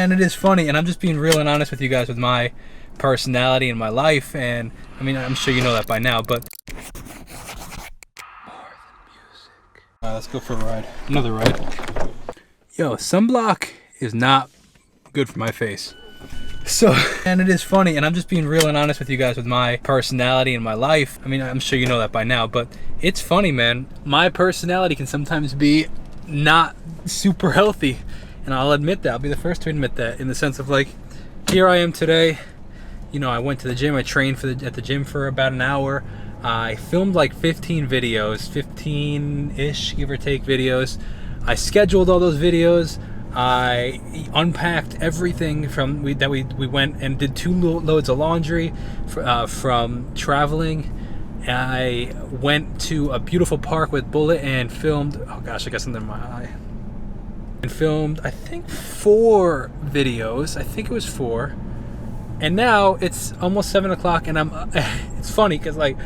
And it is funny, and I'm just being real and honest with you guys with my personality and my life, and I mean, I'm sure you know that by now, but more than music. Let's go for a ride. Another ride. Yo, sunblock is not good for my face. So, and it is funny, and I'm just being real and honest with you guys with my personality and my life. I mean, I'm sure you know that by now, but it's funny, man. My personality can sometimes be not super healthy, and I'll admit that. I'll be the first to admit that, in the sense of, like, here I am today. You know, I went to the gym. I trained at the gym for about an hour. I filmed like 15 videos, 15-ish, give or take, videos. I scheduled all those videos. I unpacked everything from we went and did 2 loads of laundry from traveling. I went to a beautiful park with Bullet and filmed, oh gosh, I got something in my eye. And filmed, I think, 4 videos. I think it was 4. And now it's almost 7 o'clock, and it's funny because, like,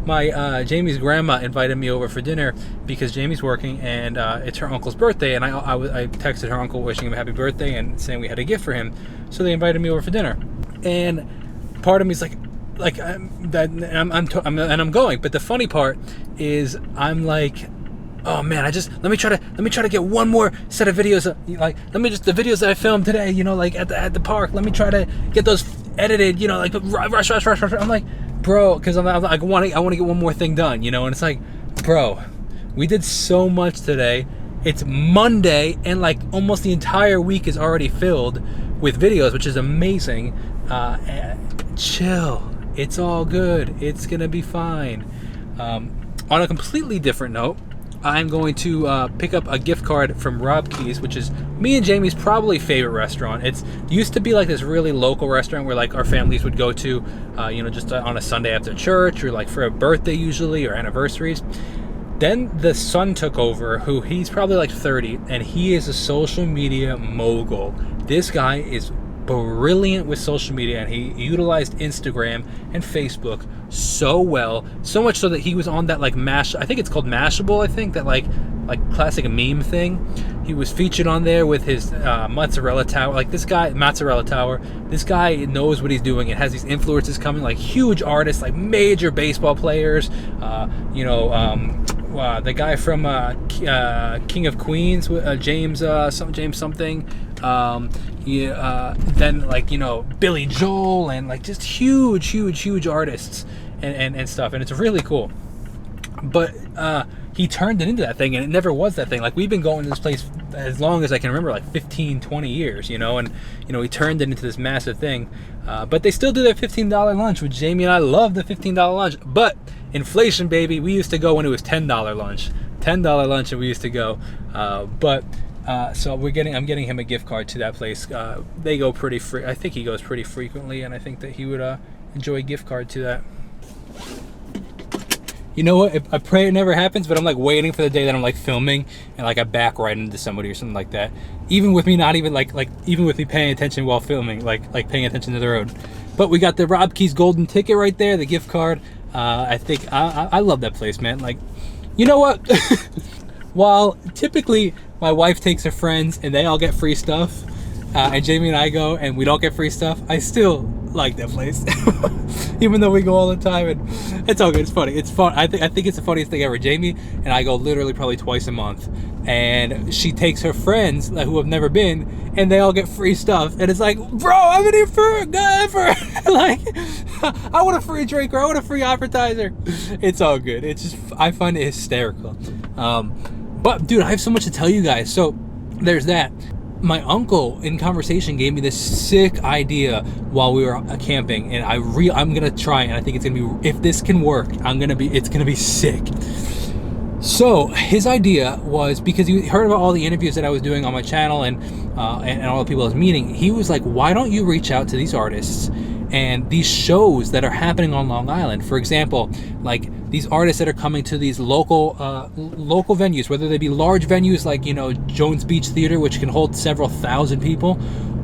my Jamie's grandma invited me over for dinner because Jamie's working, and it's her uncle's birthday, and I texted her uncle wishing him a happy birthday and saying we had a gift for him, so they invited me over for dinner. And part of me is like I'm going, but the funny part is I'm like, oh man, let me try to get one more set of videos, like the videos that I filmed today, you know, like at the park, let me try to get those edited, you know, like rush. I'm like, bro, because I want to get one more thing done, you know, and it's like, bro, we did so much today. It's Monday, and like almost the entire week is already filled with videos, which is amazing. Chill, it's all good, it's gonna be fine. On a completely different note, I'm going to pick up a gift card from Rob Key's, which is me and Jamie's probably favorite restaurant. It used to be like this really local restaurant where like our families would go to, you know, just on a Sunday after church, or like for a birthday usually, or anniversaries. Then the son took over, he's probably like 30, and he is a social media mogul. This guy is brilliant with social media, and he utilized Instagram and Facebook so well, so much so that he was on that like I think it's called Mashable, I think, that like classic meme thing. He was featured on there with his mozzarella tower. Like, this guy, mozzarella tower, this guy knows what he's doing and has these influencers coming, like huge artists, like major baseball players, you know, the guy from King of Queens, James something. Then, like, you know, Billy Joel, and like just huge artists and stuff, and it's really cool. But he turned it into that thing, and it never was that thing. Like, we've been going to this place as long as I can remember, like 15-20 years, you know, and you know, he turned it into this massive thing. But they still do their $15 lunch, which Jamie and I love the $15 lunch. But inflation, baby, we used to go when it was $10 lunch, and we used to go. So I'm getting him a gift card to that place. They go I think he goes pretty frequently, and I think that he would enjoy a gift card to that. You know what? I pray it never happens, but I'm like waiting for the day that I'm like filming and like I back right into somebody or something like that. Even with me not even even with me paying attention while filming, like paying attention to the road. But we got the Rob Key's golden ticket right there, the gift card. I think I love that place, man. Like, you know what? While typically my wife takes her friends and they all get free stuff, and Jamie and I go and we don't get free stuff, I still like that place. Even though we go all the time, and it's all good. It's funny. It's fun. I think it's the funniest thing ever. Jamie and I go literally probably twice a month, and she takes her friends who have never been, and they all get free stuff, and it's like, bro, I've been here for like, I want a free drink, or I want a free appetizer. It's all good. It's just, I find it hysterical. But dude, I have so much to tell you guys. So there's that. My uncle in conversation gave me this sick idea while we were camping, and I'm gonna try, and I think it's gonna be, if this can work, it's gonna be sick. So his idea was, because he heard about all the interviews that I was doing on my channel and all the people I was meeting, he was like, why don't you reach out to these artists and these shows that are happening on Long Island? For example, like these artists that are coming to these local venues, whether they be large venues like, you know, Jones Beach Theater, which can hold several thousand people,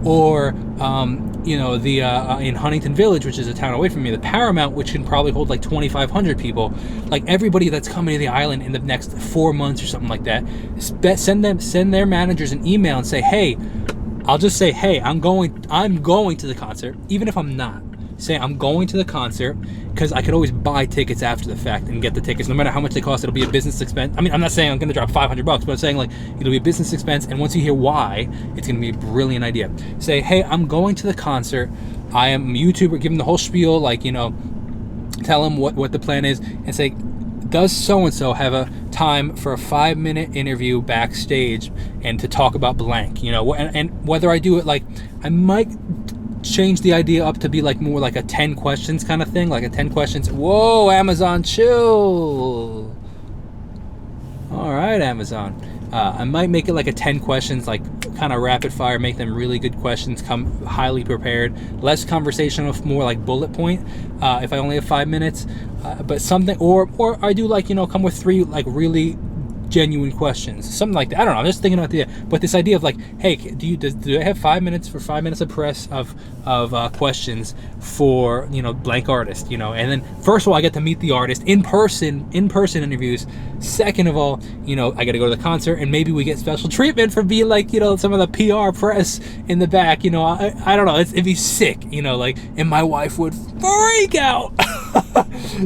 or you know, the in Huntington Village, which is a town away from me, the Paramount, which can probably hold like 2,500 people. Like, everybody that's coming to the island in the next 4 months or something like that, send their managers an email and say, hey, I'll just say, hey, I'm going to the concert, even if I'm not. Say I'm going to the concert, because I could always buy tickets after the fact and get the tickets, no matter how much they cost. It'll be a business expense. I mean, I'm not saying I'm going to drop $500, but I'm saying like it'll be a business expense. And once you hear why, it's going to be a brilliant idea. Say, hey, I'm going to the concert. I am a YouTuber. Give them the whole spiel, like, you know, tell them what the plan is, and say, does so-and-so have a time for a 5-minute interview backstage and to talk about blank, you know, and whether I do it, like, I might change the idea up to be like more like a 10 questions kind of thing, like a 10 questions. Whoa, Amazon, chill. All right, Amazon. I might make it like a 10 questions, like kind of rapid fire, make them really good questions, come highly prepared, less conversational, more like bullet point, if I only have 5 minutes, but something, or I do like, you know, come with 3 like really genuine questions, something like that. I don't know, I'm just thinking about the idea, but this idea of like, hey, do I have 5 minutes for 5 minutes of press of questions for, you know, blank artist, you know, and then first of all, I get to meet the artist in person interviews. Second of all, you know, I got to go to the concert, and maybe we get special treatment for being like, you know, some of the PR press in the back, you know. I don't know, it'd be sick, you know, like, and my wife would freak out.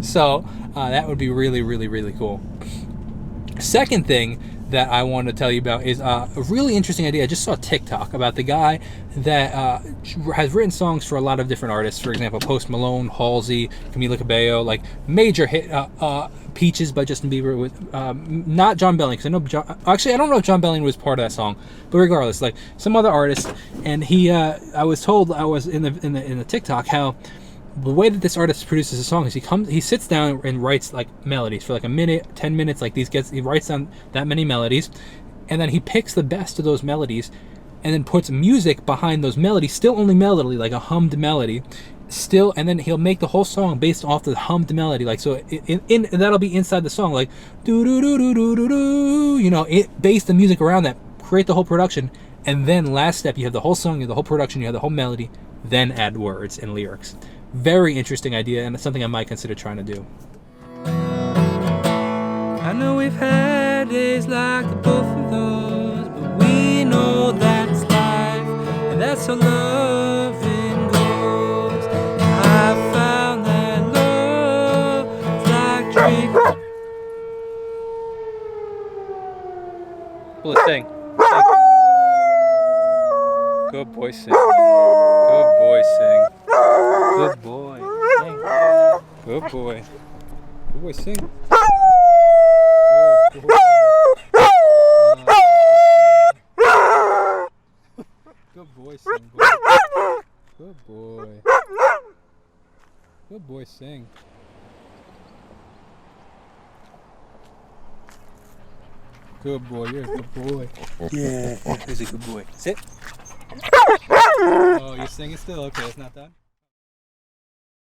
So that would be really, really, really cool. Second thing that I want to tell you about is a really interesting idea. I just saw TikTok about the guy that has written songs for a lot of different artists. For example, Post Malone, Halsey, Camila Cabello, like major hit. Peaches by Justin Bieber with not John Bellion, because I know actually I don't know if John Bellion was part of that song, but regardless, like some other artist. And he, I was told, I was in the TikTok, how the way that this artist produces a song is he sits down and writes like melodies for like a minute, 10 minutes, like he writes down that many melodies, and then he picks the best of those melodies and then puts music behind those melodies, still only melody, like a hummed melody, still, and then he'll make the whole song based off the hummed melody, like, so in that'll be inside the song, like do do do do do do do, you know, it base the music around that, create the whole production, and then last step, you have the whole song, you have the whole production, you have the whole melody, then add words and lyrics. Very interesting idea, and it's something I might consider trying to do. I know we've had days like the both of those, but we know that's life, and that's how loving goes. I found that love is like drink. Well, let's sing. Good boy, sing. Good boy, sing. Good boy, sing. Good boy. Good boy, sing. Good boy. Good boy, sing. Boy. Good boy. Good boy, sing. Good boy, you're a good boy. Yeah, he's a good boy. Sit. Oh, you're singing still? Okay, it's not done.